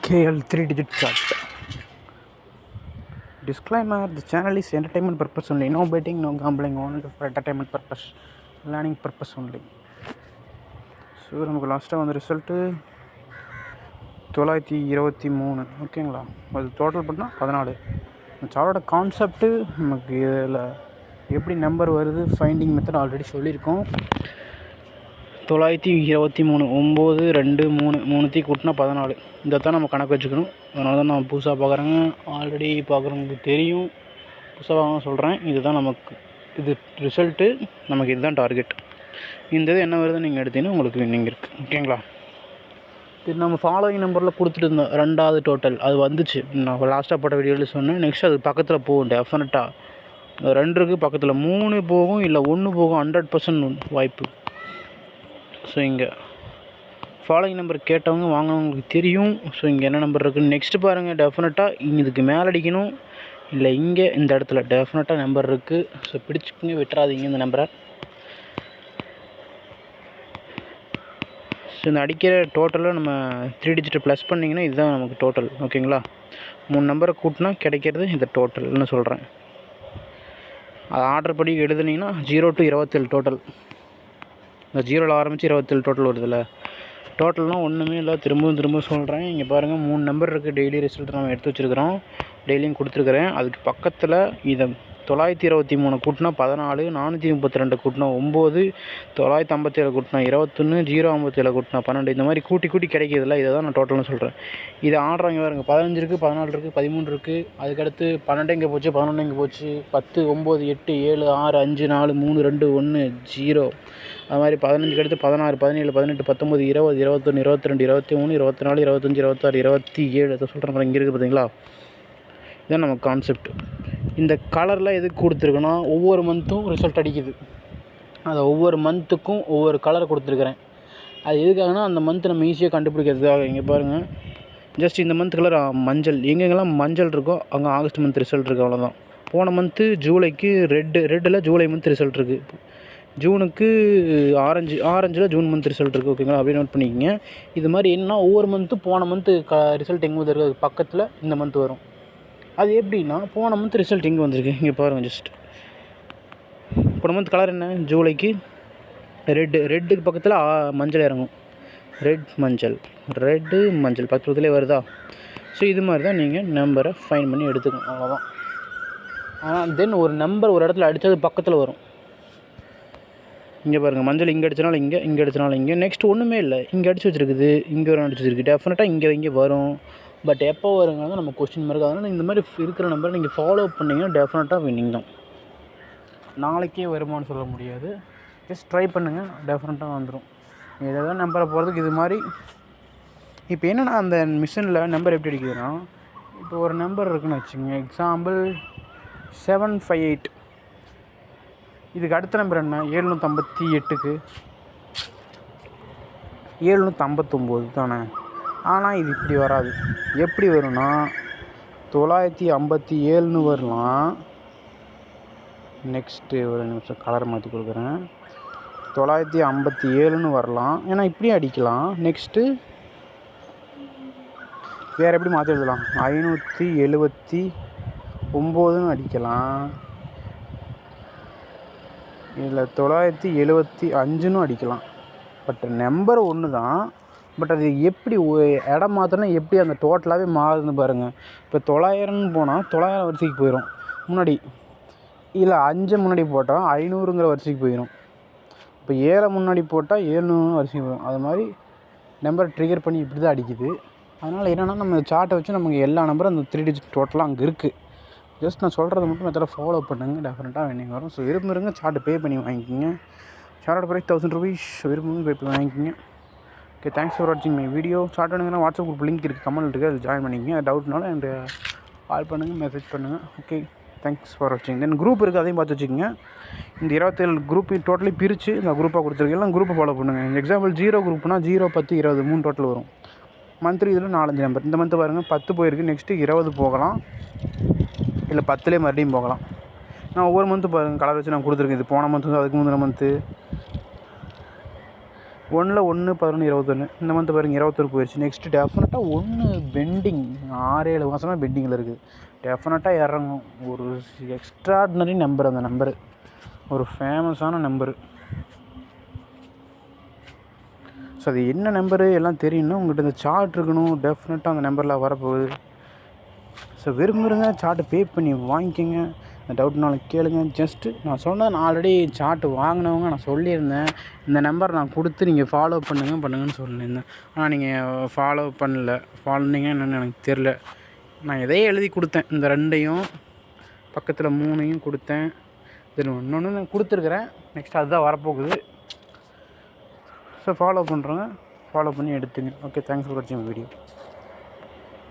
KL 3-digit chart. Disclaimer: the channel is entertainment purpose only. No betting, no gambling, only for entertainment purpose, learning purpose only. So நமக்கு லாஸ்ட்டாக வந்து result 923. ஓகேங்களா? அது total பண்ணால் 14. இந்த சார்ட்டோட concept நமக்கு இதில் எப்படி நம்பர் வருது ஃபைண்டிங் மெத்தட் ஆல்ரெடி சொல்லியிருக்கோம். 923 9 2 3 3 கூட்டினா 14. இதை தான் நம்ம கணக்கு வச்சுக்கணும். அதனால தான் நான் புதுசாக பார்க்குறேங்க, ஆல்ரெடி பார்க்குறவங்களுக்கு தெரியும். புதுசாக சொல்கிறேன், இதுதான் நமக்கு இது ரிசல்ட்டு, நமக்கு இதுதான் டார்கெட். இந்த இது என்ன வருதுன்னு நீங்கள் எடுத்தீங்கன்னா உங்களுக்கு வின்னிங் இருக்குது. ஓகேங்களா? இது நம்ம ஃபாலோயிங் நம்பரில் கொடுத்துட்டு இருந்தோம். 2வது டோட்டல் அது வந்துச்சு. நான் லாஸ்ட்டாக போட்ட வீடியோவில் சொன்னேன். நெக்ஸ்ட் அது பக்கத்தில் போகும் டெஃபினட்டாக. 2 இருக்குது பக்கத்தில், 3 போகும், இல்லை 1 போகும். 100% வாய்ப்பு. ஸோ இங்கே ஃபாலோயிங் நம்பர் கேட்டவங்க வாங்கினவங்களுக்கு தெரியும். ஸோ இங்கே என்ன நம்பர் இருக்குதுன்னு நெக்ஸ்ட்டு பாருங்கள். டெஃபினட்டாக இதுக்கு மேலே அடிக்கணும், இல்லை இங்கே இந்த இடத்துல டெஃபினட்டாக நம்பர் இருக்குது. ஸோ பிடிச்சிக்கிங்க, விட்டுறாதீங்க இந்த நம்பரை. ஸோ இந்த அடிக்கிற டோட்டலில் நம்ம 3 டிஜிட்டை ப்ளஸ் பண்ணிங்கன்னா இதுதான் நமக்கு டோட்டல். ஓகேங்களா? 3 நம்பரை கூட்டினா கிடைக்கிறது இந்த டோட்டல்னு சொல்கிறேன். அது ஆர்டர் படி எழுதுனீங்கன்னா 0 to 27 டோட்டல். இந்த 0ல் ஆரம்பித்து 27 டோட்டல் வருதில்ல. டோட்டல்னால் ஒன்றுமே இல்லை. திரும்ப சொல்கிறேன். இங்கே பாருங்கள், 3 நம்பர் இருக்குது. டெய்லி ரிசல்ட் நம்ம எடுத்து வச்சுருக்கிறோம், டெய்லியும் கொடுத்துருக்குறேன். அதுக்கு பக்கத்தில் இதை 923 கூட்டினா 14, 432 கூட்டினா 9, 957 கூட்டினா 21, 057 கூட்டினா 12. இந்த மாதிரி கூட்டி கிடைக்கிதுல்ல, இதை தான் நான் டோட்டல்னு சொல்கிறேன். இதை ஆடுறவங்க பாருங்க, 15 இருக்குது, 14 இருக்குது, 13 இருக்குது. அதுக்கடுத்து 12 எங்கே போச்சு, 11 எங்கே போச்சு, 10, 9, 8, 7, 6, 5, 4, 3, 2, 1, 0. அது மாதிரி 15க்கு அடுத்து 16, 17, 18, 19, 20, 21, 22, 23, 24, 25, 26, 27. அதை சொல்கிறேன். இங்கே இருக்குது பார்த்தீங்களா? இதுதான் நம்ம கான்செப்ட். இந்த கலரில் எதுக்கு கொடுத்துருக்குன்னா, ஒவ்வொரு மந்த்தும் ரிசல்ட் அடிக்குது. அதை ஒவ்வொரு மந்த்துக்கும் ஒவ்வொரு கலர் கொடுத்துருக்குறேன். அது எதுக்காகனா, அந்த மந்த்து நம்ம ஈஸியாக கண்டுபிடிக்கிறதுக்காக. இங்கே பாருங்கள், ஜஸ்ட் இந்த மந்த் கலர் மஞ்சள். எங்கெங்கெல்லாம் மஞ்சள் இருக்கோ அங்கே ஆகஸ்ட் மந்த் ரிசல்ட் இருக்குது, அவ்வளோதான். போன மந்த்து ஜூலைக்கு ரெட்டில் ஜூலை மந்த் ரிசல்ட் இருக்குது. ஜூனுக்கு ஆரஞ்சில் ஜூன் மந்த் ரிசல்ட் இருக்குது. ஓகேங்களா? அப்படியே நோட் பண்ணிக்கோங்க. இது மாதிரி என்ன, ஒவ்வொரு மந்த்தும் போன மந்த்து ரிசல்ட் எங்கே வந்து இருக்குது, பக்கத்தில் இந்த மந்த் வரும். அது எப்படின்னா, போன மந்த் ரிசல்ட் எங்கே வந்திருக்கு இங்கே பாருங்கள். ஜஸ்ட் போன மந்த் கலர் என்ன, ஜூலைக்கு ரெட்டுக்கு பக்கத்தில் மஞ்சள் இறங்கும். ரெட்டு மஞ்சள் பக்கத்துலேயே வருதா? ஸோ இது மாதிரி தான் நீங்கள் நம்பரை ஃபைன் பண்ணி எடுத்துக்கணும், அவ்வளோதான். ஆனால் தென் ஒரு நம்பர் ஒரு இடத்துல அடித்தது பக்கத்தில் வரும். இங்கே பாருங்கள், மஞ்சள் இங்கே அடித்தனால இங்கே அடித்தனால இங்கே. நெக்ஸ்ட் ஒன்றுமே இல்லை, இங்கே அடிச்சு வச்சுருக்குது, இங்கே ஒரு அடிச்சு வச்சுருக்கு. டெஃபினட்டாக இங்கே வரும். பட் எப்போ வருங்கிறது நம்ம கொஸ்டின் மார்க். அதனால் இந்த மாதிரி இருக்கிற நம்பரை நீங்கள் ஃபாலோ பண்ணிங்கன்னா டெஃபினட்டாக வின்னிங் தான். நாளைக்கே வருமானு சொல்ல முடியாது. ஜஸ்ட் ட்ரை பண்ணுங்கள், டெஃபினட்டாக வந்துடும். ஏதாவது நம்பரை போகிறதுக்கு இது மாதிரி. இப்போ என்னென்னா, அந்த மிஷினில் நம்பர் எப்படி அடிக்குதுன்னா, இப்போ ஒரு நம்பர் இருக்குதுன்னு வச்சுக்கோங்க. எக்ஸாம்பிள் 758. இதுக்கு அடுத்த நம்பர் என்ன, 758க்கு 759 தானே. ஆனால் இது இப்படி வராது. எப்படி வரும்னா, 957ன்னு வரலாம். நெக்ஸ்ட்டு ஒரு நிமிஷம் கலர் மாற்றி கொடுக்குறேன். 957ன்னு வரலாம். ஏன்னா இப்படியும் அடிக்கலாம். நெக்ஸ்ட்டு வேறு எப்படி மாற்றி எழுதலாம், 579ன்னு அடிக்கலாம். இல்லை 975ன்னு அடிக்கலாம். பட் நம்பர் ஒன்று தான். பட் அது எப்படி இடம் மாற்றினா எப்படி அந்த டோட்டலாகவே மாறுதுன்னு பாருங்கள். இப்போ 900ன்னு போனால் 900 வரிசைக்கு போயிடும் முன்னாடி. இல்லை 5 முன்னாடி போட்டால் 500ங்கிற வரிசைக்கு போயிடும். இப்போ 7 முன்னாடி போட்டால் 700 வரிசைக்கு போயிடும். அது மாதிரி நம்பர் ட்ரிகர் பண்ணி இப்படி தான் அடிக்குது. அதனால் என்னென்னா, நம்ம சார்ட்டை வச்சு நமக்கு எல்லா நம்பரும் அந்த 3 டிஜிட் டோட்டலாக அங்கே இருக்குது. ஜஸ்ட் நான் சொல்கிறத மட்டும் மெத்தடில் ஃபாலோ பண்ணுங்கள், டெஃபினட்டாக வின்னிங் வரும். ஸோ விரும்புங்க, சார்ட்டு பே பண்ணி வாங்கிக்கிங்க. சார்ட்டோட ப்ரைஸ் 1000 rupees. விரும்புங்க, பே பண்ணி வாங்கிக்கிங்க. ஓகே, தேங்க்ஸ் ஃபார் வாட்சிங் மை வீடியோ. சார்ட் வேணுங்கன்னா வாட்ஸ்அப் குரூப் லிங்க் இருக்குது, கமெண்ட் இருக்குது, அதில் ஜாயின் பண்ணிக்கங்க. டவுட்னால எனக்கு கால் பண்ணுங்கள், மெசேஜ் பண்ணுங்கள். ஓகே, தேங்க்ஸ் ஃபார் வாட்சிங். தென் குரூப் இருக்குது, அதையும் பார்த்து வச்சுக்கோங்க. இந்த 27 குரூப் டோட்டலி பிரித்து இந்த குரூப்பாக கொடுத்துருக்கேன். எல்லாம் குரூப்பை ஃபாலோ பண்ணுங்கள். எக்ஸாம்பிள் 0 குரூப்னால் 0, 10, 20 3 டோட்டல் வரும். மந்த்லி இதில் 4-5 நம்பர். இந்த மந்த்து பாருங்கள் 10 போயிருக்கு. நெக்ஸ்ட்டு 20 போகலாம், இல்லை 10லேயே மறுபடியும் போகலாம். நான் ஒவ்வொரு மந்த்து பாருங்கள் கலர் வச்சு நான் கொடுத்துருக்கேன். இது போன மந்த்து, அதுக்கு முந்தின மந்த்து. ஒன்றில் 1, 11, 21 இந்த மந்த் பாருங்கள் 21 போயிடுச்சு. நெக்ஸ்ட்டு டெஃபினட்டாக 1 பெண்டிங் 6-7 மாதமாக பெண்டிங்கில் இருக்குது. டெஃபினட்டாக இறங்கும். ஒரு எக்ஸ்ட்ராடினரி நம்பர் அந்த நம்பரு, ஒரு ஃபேமஸான நம்பரு. ஸோ அது என்ன நம்பரு எல்லாம் தெரியும்னா உங்கள்கிட்ட இந்த சார்ட் இருக்கணும். டெஃபினட்டாக அந்த நம்பரில் வரப்போகுது. ஸோ விரும்புகிறங்க சார்ட்டு பே பண்ணி வாங்கிக்கோங்க. இந்த டவுட்னாலும் கேளுங்க. ஜஸ்ட்டு நான் சொன்னேன், நான் ஆல்ரெடி சார்ட்டு வாங்கினவங்க நான் சொல்லியிருந்தேன், இந்த நம்பர் நான் கொடுத்து நீங்கள் ஃபாலோ பண்ணுங்கன்னு சொல்லியிருந்தேன். ஆனால் நீங்கள் ஃபாலோ பண்ணல. ஃபாலோனிங்க என்னென்னு எனக்கு தெரில. நான் எதையே எழுதி கொடுத்தேன், இந்த 2ஐயும் பக்கத்தில் 3ஐயும் கொடுத்தேன். இதில் இன்னொன்று நான் கொடுத்துருக்குறேன். நெக்ஸ்ட் அதுதான் வரப்போகுது. ஸோ ஃபாலோ பண்ணுறேங்க, ஃபாலோ பண்ணி எடுத்துங்க. ஓகே, தேங்க்ஸ் ஃபார் வாட்சிங் வீடியோ.